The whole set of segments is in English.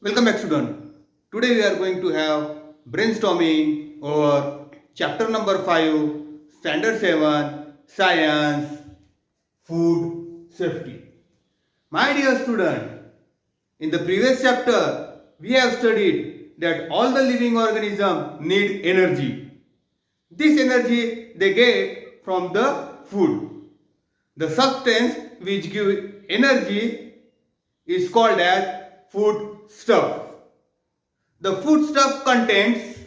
Welcome back, student. Today we are going to have brainstorming over chapter number 5, standard 7, science, food safety. My dear student, in the previous chapter we have studied that all the living organisms need energy. This energy they get from the food. The substance which give energy is called as food stuff. The food stuff contains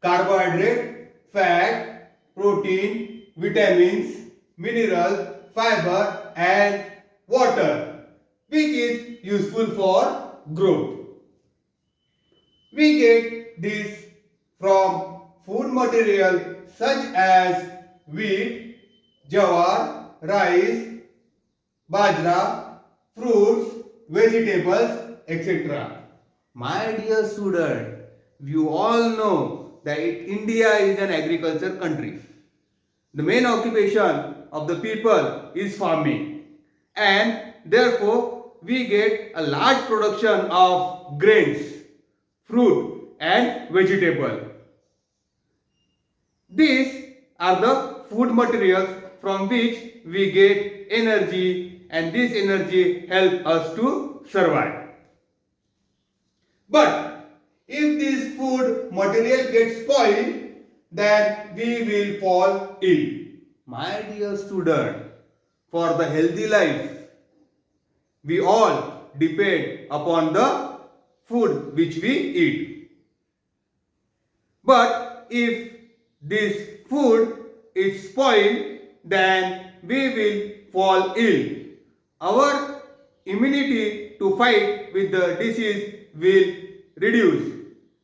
carbohydrate, fat, protein, vitamins, minerals, fiber and water, which is useful for growth. We get this from food material such as wheat, jawar, rice, bajra, fruits, vegetables, etc. My dear student, you all know that India is an agriculture country. The main occupation of the people is farming, and therefore we get a large production of grains, fruit and vegetable. These are the food materials from which we get energy, and this energy helps us to survive. But if this food material gets spoiled, then we will fall ill. My dear student, for the healthy life, we all depend upon the food which we eat. But if this food is spoiled, then we will fall ill. Our immunity to fight with the disease will reduce,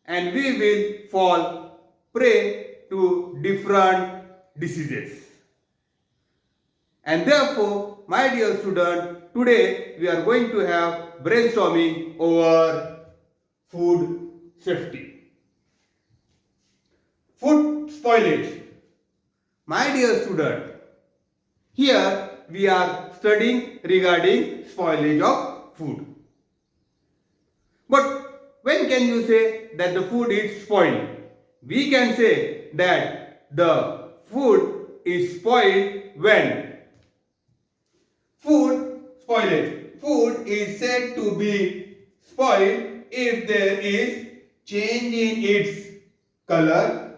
and we will fall prey to different diseases. And therefore, my dear student, today we are going to have brainstorming over food safety. Food spoilage. My dear student, here we are studying regarding spoilage of food. But when can you say that the food is spoiled? We can say that the food is spoiled when food spoilage. Food is said to be spoiled if there is change in its color,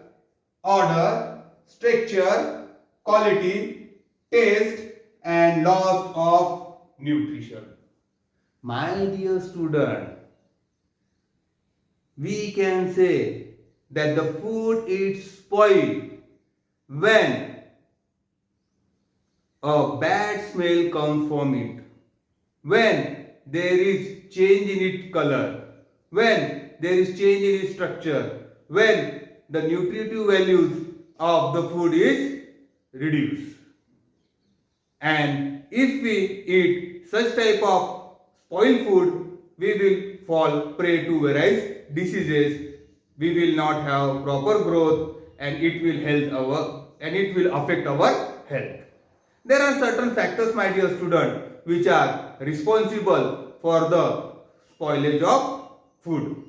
order, structure, quality, taste and loss of nutrition. My dear student, we can say that the food is spoiled when a bad smell comes from it, when there is change in its color, when there is change in its structure, when the nutritive values of the food is reduced. And if we eat such type of spoiled food, we will fall prey to various diseases. We will not have proper growth, and it will affect our health. There are certain factors, my dear student, which are responsible for the spoilage of food.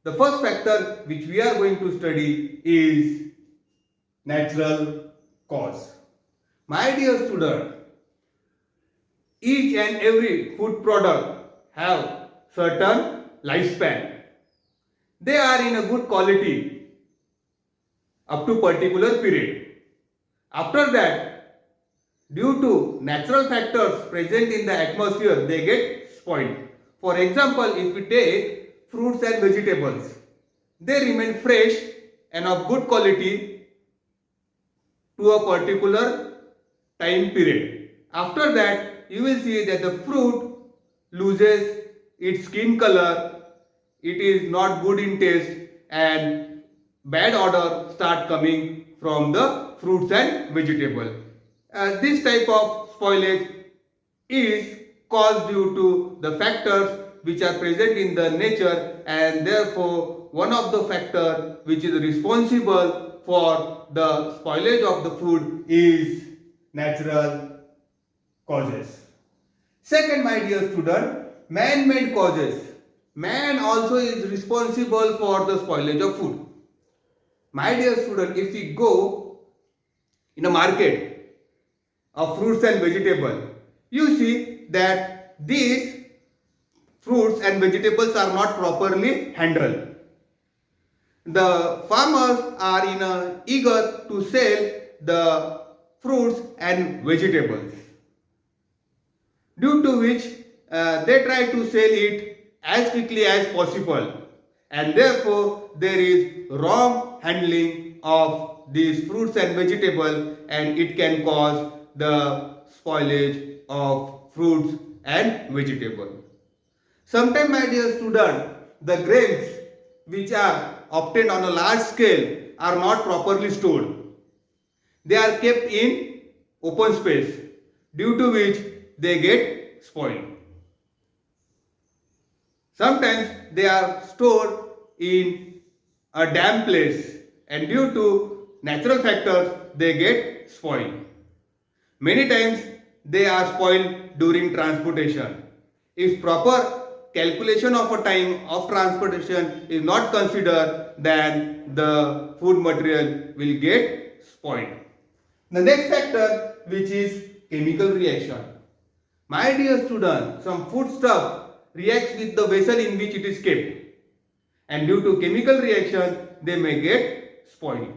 The first factor which we are going to study is natural cause. My dear student, each and every food product have certain lifespan. They are in a good quality up to particular period. After that, due to natural factors present in the atmosphere, they get spoiled. For example, if we take fruits and vegetables, they remain fresh and of good quality to a particular time period. After that, you will see that the fruit loses its skin color, it is not good in taste, and bad odor start coming from the fruits and vegetables. This type of spoilage is caused due to the factors which are present in the nature, and therefore one of the factors which is responsible for the spoilage of the food is natural causes. Second, my dear student, man-made causes. man also is responsible for the spoilage of food. My dear student, if we go in a market of fruits and vegetables, you see that these fruits and vegetables are not properly handled. The farmers are eager to sell the fruits and vegetables, due to which they try to sell it as quickly as possible, and therefore there is wrong handling of these fruits and vegetables, and it can cause the spoilage of fruits and vegetables. Sometimes, my dear student, the grains which are obtained on a large scale are not properly stored. They are kept in open space, due to which they get spoiled. Sometimes they are stored in a damp place, and due to natural factors they get spoiled. Many times they are spoiled during transportation. If proper calculation of a time of transportation is not considered, then the food material will get spoiled. The next factor, which is chemical reaction. My dear student, some food stuff reacts with the vessel in which it is kept, and due to chemical reaction they may get spoiled.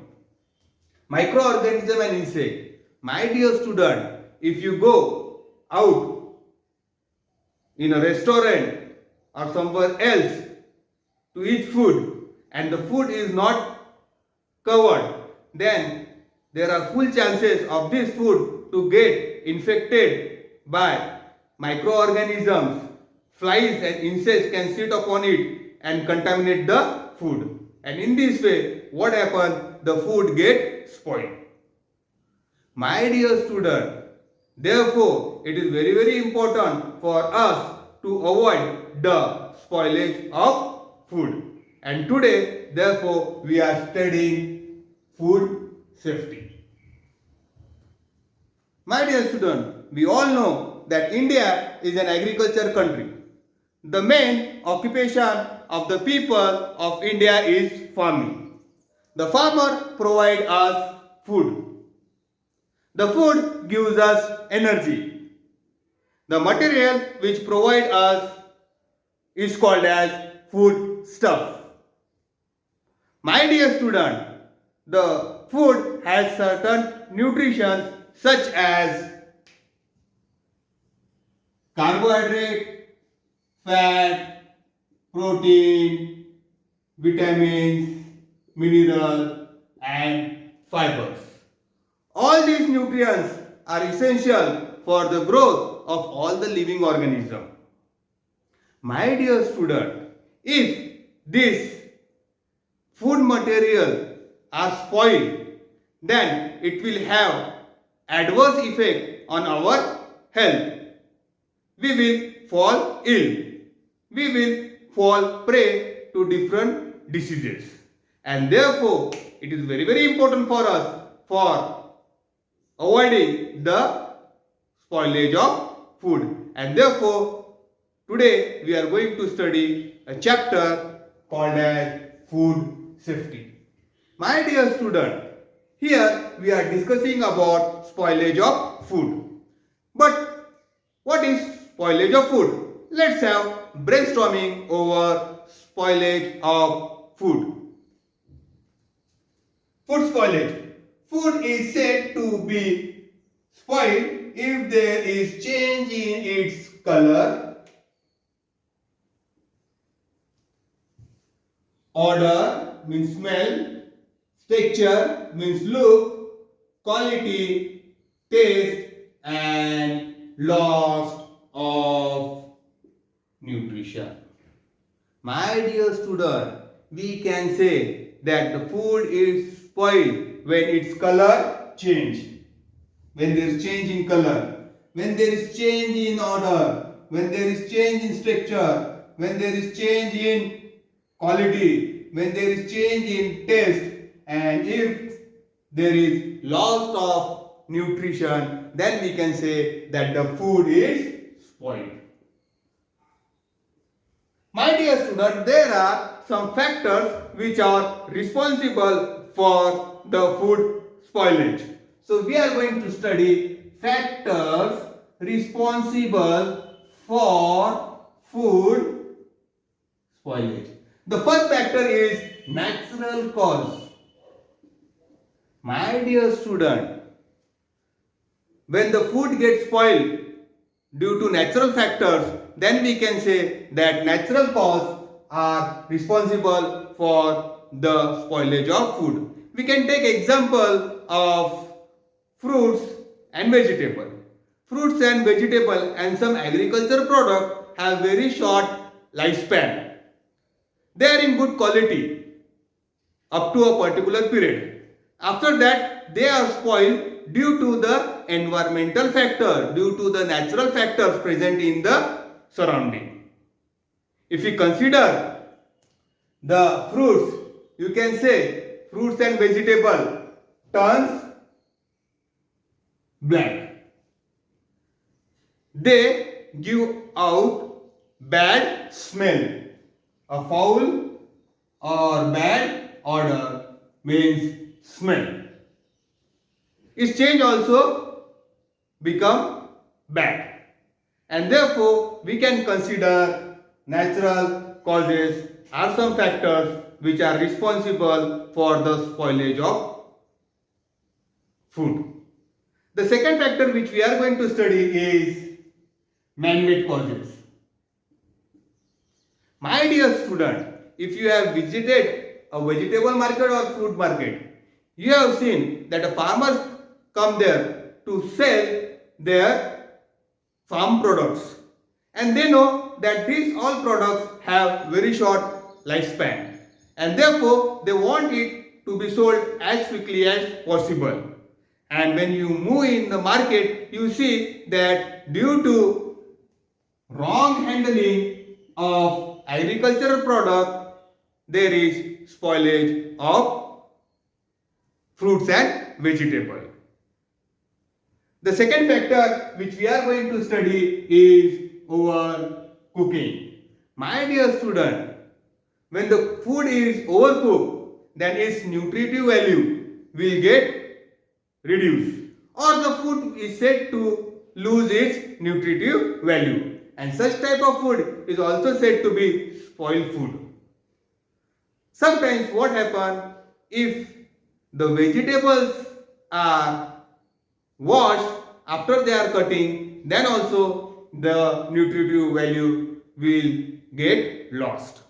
Microorganism and insect. My dear student, if you go out in a restaurant or somewhere else to eat food and the food is not covered, then there are full chances of this food to get infected by microorganisms. Flies and insects can sit upon it and contaminate the food, and in this way what happens, the food gets spoiled. My dear student, therefore it is very important for us to avoid the spoilage of food, and today therefore we are studying food safety. My dear student, we all know that India is an agriculture country. The main occupation of the people of India is farming. The farmer provides us food. The food gives us energy. The material which provides us is called as food stuff. My dear student, the food has certain nutrition such as carbohydrate, fat, protein, vitamins, minerals and fibers. All these nutrients are essential for the growth of all the living organisms. My dear student, if these food material are spoiled, then it will have adverse effect on our health. We will fall ill. We will fall prey to different diseases. And therefore, it is very important for us for avoiding the spoilage of food. And therefore, today we are going to study a chapter called as food safety. My dear student, here we are discussing about spoilage of food. But what is spoilage of food? Let's have brainstorming over spoilage of food. Food spoilage. Food is said to be spoiled if there is change in its color, odor means smell, texture means look, quality, taste and loss of nutrition. My dear student, we can say that the food is spoiled when its color change, when there is change in color, when there is change in odor, when there is change in structure, when there is change in quality, when there is change in taste, and if there is loss of nutrition, then we can say that the food is spoiled. My dear student, there are some factors which are responsible for the food spoilage. So we are going to study factors responsible for food spoilage. The first factor is natural cause. My dear student, when the food gets spoiled due to natural factors, then we can say that natural causes are responsible for the spoilage of food. We can take example of fruits and vegetable. Fruits and vegetable and some agriculture product have very short lifespan. They are in good quality up to a particular period. After that, they are spoiled due to the environmental factor, due to the natural factors present in the surrounding. If we consider the fruits, you can say fruits and vegetable turns black. They give out bad smell. A foul or bad odor means smell. Its change also become bad, and therefore we can consider natural causes are some factors which are responsible for the spoilage of food. The second factor which we are going to study is man-made causes. My dear student, if you have visited a vegetable market or fruit market, you have seen that farmers come there to sell their farm products, and they know that these all products have very short lifespan, and therefore they want it to be sold as quickly as possible. And when you move in the market, you see that due to wrong handling of agricultural product, there is spoilage of fruits and vegetable. The second factor which we are going to study is overcooking. My dear student, when the food is overcooked, then its nutritive value will get reduced, or the food is said to lose its nutritive value, and such type of food is also said to be spoiled food. Sometimes what happens, if the vegetables are washed after they are cutting, then also the nutritive value will get lost.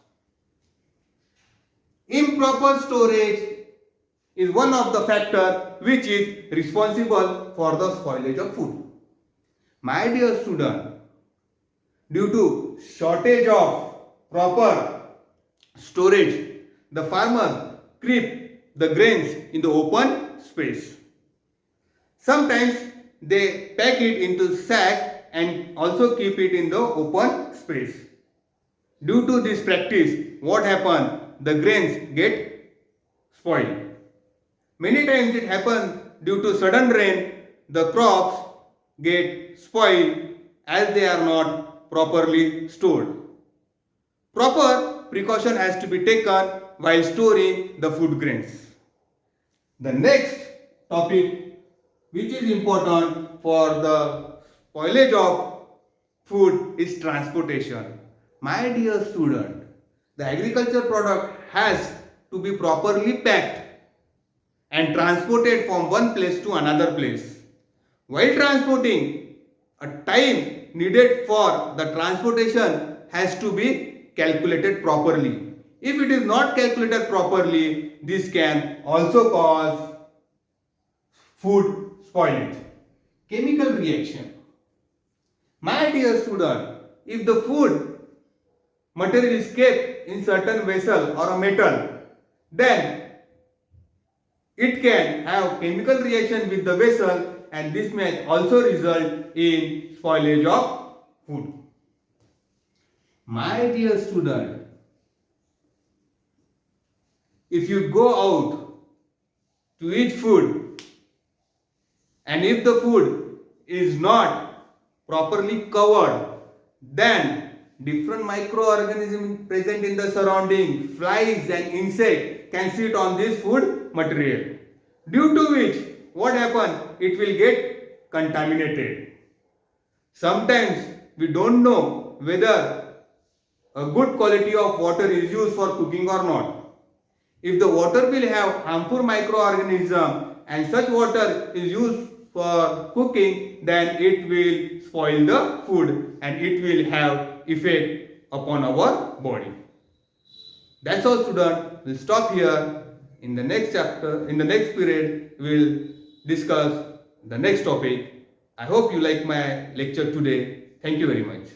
Improper storage is one of the factors which is responsible for the spoilage of food. My dear student, due to shortage of proper storage, the farmer keep the grains in the open space. Sometimes they pack it into sack and also keep it in the open space. Due to this practice, what happens? The grains get spoiled. Many times it happens due to sudden rain, the crops get spoiled as they are not properly stored. Proper precaution has to be taken while storing the food grains. The next topic which is important for the spoilage of food is transportation. My dear student, the agriculture product has to be properly packed and transported from one place to another place. While transporting, a time needed for the transportation has to be calculated properly. If it is not calculated properly, this can also cause food spoilage. Chemical reaction. My dear student, if the food material is kept in certain vessel or a metal, then it can have chemical reaction with the vessel, and this may also result in spoilage of food. My dear student, if you go out to eat food, and if the food is not properly covered, then different microorganisms present in the surrounding, flies and insects can sit on this food material. Due to which, what happens? It will get contaminated. Sometimes we don't know whether a good quality of water is used for cooking or not. If the water will have harmful microorganisms and such water is used for cooking, then it will spoil the food and it will have effect upon our body. That's all, students. We'll stop here. In the next chapter, in the next period, we'll discuss the next topic. I hope you like my lecture today. Thank you very much.